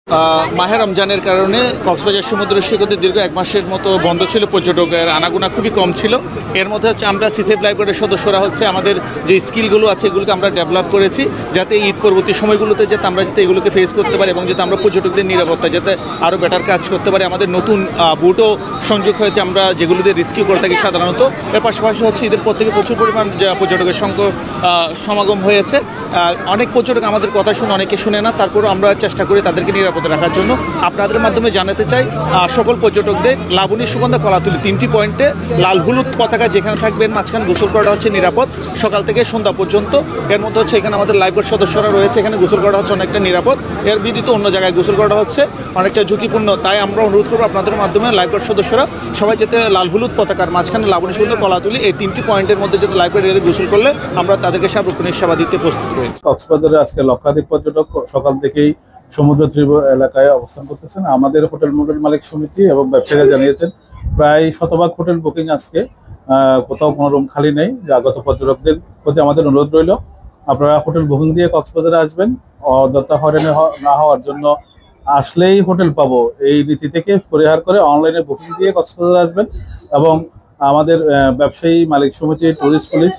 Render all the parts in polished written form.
মাহে রমজানের কারণে কক্সবাজার সমুদ্র সৈকতে দীর্ঘ এক মাসের মতো বন্ধ ছিল, পর্যটকের আনাগোনা খুবই কম ছিল। এর মধ্যে হচ্ছে আমরা সিসেফ লাইব্রেরির সদস্যরা হচ্ছে আমাদের যে স্কিলগুলো আছে এগুলোকে আমরা ডেভেলপ করেছি, যাতে ঈদ পরবর্তী সময়গুলোতে যাতে আমরা যাতে এগুলোকে ফেস করতে পারি এবং যাতে আমরা পর্যটকদের নিরাপত্তা যাতে আরও বেটার কাজ করতে পারি। আমাদের নতুন বুটও সংযোগ হয়েছে আমরা যেগুলোতে রেস্কিউ করে থাকি সাধারণত। এর পাশাপাশি হচ্ছে ঈদের পর থেকে প্রচুর পরিমাণ পর্যটকের সমাগম হয়েছে। অনেক পর্যটক আমাদের কথা শুনে অনেকে শুনে না, তারপরেও আমরা চেষ্টা করি তাদেরকে নিরাপদে রাখার জন্য। আপনাদের মাধ্যমে জানাতে চাই সকল পর্যটকদের লাবণী সুগন্ধা কলাতুলি 3টি পয়েন্টে লাল হলুদ পতাকা যেখানে থাকবেন, মাঝখানে গোসল করাটা হচ্ছে নিরাপদ সকাল থেকে সন্ধ্যা পর্যন্ত। এর মধ্যে হচ্ছে এখানে আমাদের লাইফগার্ড সদস্যরা রয়েছে, এখানে গোসল করা হচ্ছে অনেকটা নিরাপদ। এর বিদিত অন্য জায়গায় গোসল করা হচ্ছে অনেকটা ঝুঁকিপূর্ণ। তাই আমরা অনুরোধ করবো আপনাদের মাধ্যমে লাইফগার্ড সদস্যরা সবাই যাতে লাল হলুদ পতাকার মাঝখানে লাবণী সুগন্ধা কলাতুলি এই 3টি পয়েন্টের মধ্যে যাতে লাইফগার্ড গোসল করলে আমরা তাদেরকে সার্বক্ষণিক সেবা দিতে প্রস্তুত রয়েছি। কক্সবাজারে আজকে লক্ষাধিক পর্যটক সকাল থেকেই সমুদ্র তীর এলাকায় অবস্থান করতেছেন। আমাদের হোটেল মালিক সমিতি এবং ব্যবসায়ীরা জানিয়েছেন প্রায় শতভাগ হোটেল বুকিং আজকে, কোথাও কোনো রুম খালি নেই। আগত পর্যটকদের প্রতি আমাদের অনুরোধ রইল, আপনারা হোটেল বুকিং দিয়ে কক্সবাজারে আসবেন, অযথা হয়রানি না হওয়ার জন্য আসলেই হোটেল পাবো এই রীতি থেকে পরিহার করে অনলাইনে বুকিং দিয়ে কক্সবাজারে আসবেন। এবং আমাদের ব্যবসায়ী মালিক সমিতি, টুরিস্ট পুলিশ,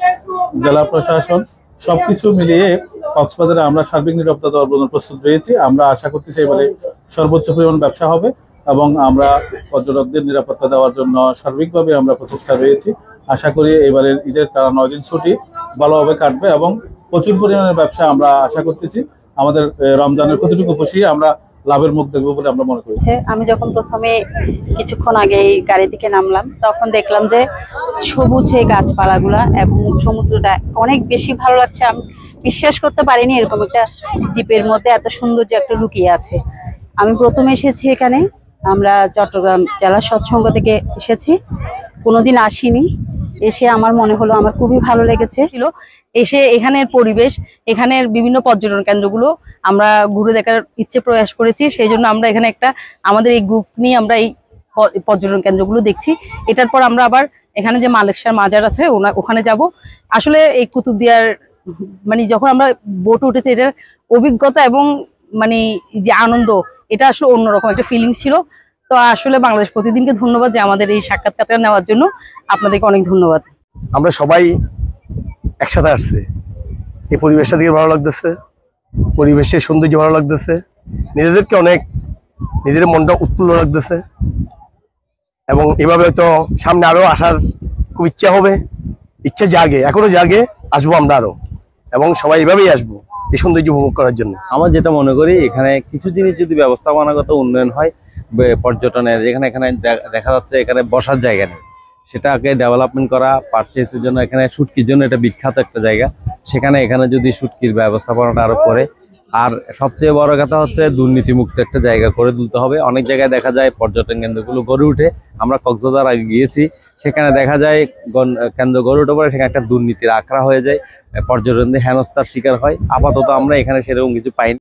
জেলা প্রশাসন সবকিছু মিলিয়ে কক্সবাজারে আমরা সার্বিক নিরাপত্তা দেওয়ার জন্য প্রস্তুত রয়েছি। আমরা আশা করতেছি এবারে সর্বোচ্চ পরিমাণ ব্যবসা হবে এবং আমরা পর্যটকদের নিরাপত্তা দেওয়ার জন্য সার্বিকভাবে আমরা প্রচেষ্টা রয়েছি। আশা করি এবারের ঈদের তারা 9 দিন ছুটি ভালোভাবে কাটবে এবং প্রচুর পরিমাণের ব্যবসা আমরা আশা করতেছি। আমাদের রমজানের প্রতিটুকু খুশি আমরা লাভের মুখ দেখবো বলে আমরা মনে করি। আমি যখন প্রথমে কিছুক্ষণ আগে এই গাড়ি থেকে নামলাম তখন দেখলাম যে সবুজ এই গাছপালাগুলা এবং সমুদ্রটা অনেক বেশি ভালো লাগছে। আমি বিশ্বাস করতে পারিনি এরকম একটা দ্বীপের মধ্যে এত সুন্দর যে একটা লুকিয়ে আছে। আমি প্রথমে এসেছি এখানে, আমরা চট্টগ্রাম জেলা সৎসঙ্গ থেকে এসেছি, কোনোদিন আসিনি। এসে আমার মনে হলো আমার খুবই ভালো লেগেছে। এসে এখানের পরিবেশ, এখানের বিভিন্ন পর্যটন কেন্দ্রগুলো আমরা ঘুরে দেখার ইচ্ছে প্রয়াস করেছি। সেই জন্য আমরা এখানে আমাদের এই গ্রুপ নিয়ে আমরা এই পর্যটন কেন্দ্রগুলো দেখছি। এটার পর আমরা আবার এখানে যে মালেক শাহর মাজার আছে ওখানে যাব। আসলে এই কুতুবদিয়ার মানে যখন আমরা বোট উঠেছি এটার অভিজ্ঞতা এবং মানে যে আনন্দ, এটা আসলে অন্যরকম একটা ফিলিংস ছিল। তো আসলে বাংলাদেশ প্রতিদিনকে ধন্যবাদ যে আমাদের এই সাক্ষাৎকারটা নেওয়ার জন্য। আপনাদেরকে অনেক ধন্যবাদ। আমরা সবাই একসাথে আসছে, এই পরিবেশটা দিকে ভালো লাগতেছে, পরিবেশের সৌন্দর্য ভালো লাগতেছে, নিজেদেরকে অনেক নিজেদের মনটা উৎফুল্ল লাগতেছে এবং এভাবে হয়তো সামনে আরো আসার খুব ইচ্ছা হবে, ইচ্ছা জাগে, এখনো জাগে, আসবো আমরা আরো এবং সবাই এভাবেই আসবো এই সৌন্দর্য উপভোগ করার জন্য। আমার যেটা মনে করি এখানে কিছু জিনিস যদি ব্যবস্থাপনাগত উন্নয়ন হয় পর্যটনের, এখানে দেখা যাচ্ছে এখানে বসার জায়গা নেই, সেটাকে ডেভেলপমেন্ট করা, পারচেসের জন্য এখানে শুটকির জন্য এটা বিখ্যাত একটা জায়গা, এখানে যদি শুটকির ব্যবস্থাপনাটা আরো করে। আর সবচেয়ে বড় কথা হচ্ছে দুর্নীতিমুক্ত একটা জায়গা করে তুলতে হবে। অনেক জায়গায় দেখা যায় পর্যটন কেন্দ্রগুলো গড়ে উঠে, আমরা কক্সবাজার আগে গিয়েছি, সেখানে দেখা যায় কেন্দ্র গড়ে উঠে পরে সেখানে একটা দুর্নীতির আখড়া হয়ে যায়, পর্যটনদের হেনস্থার শিকার হয়। আপাতত আমরা এখানে সেরকম কিছু পাইনি।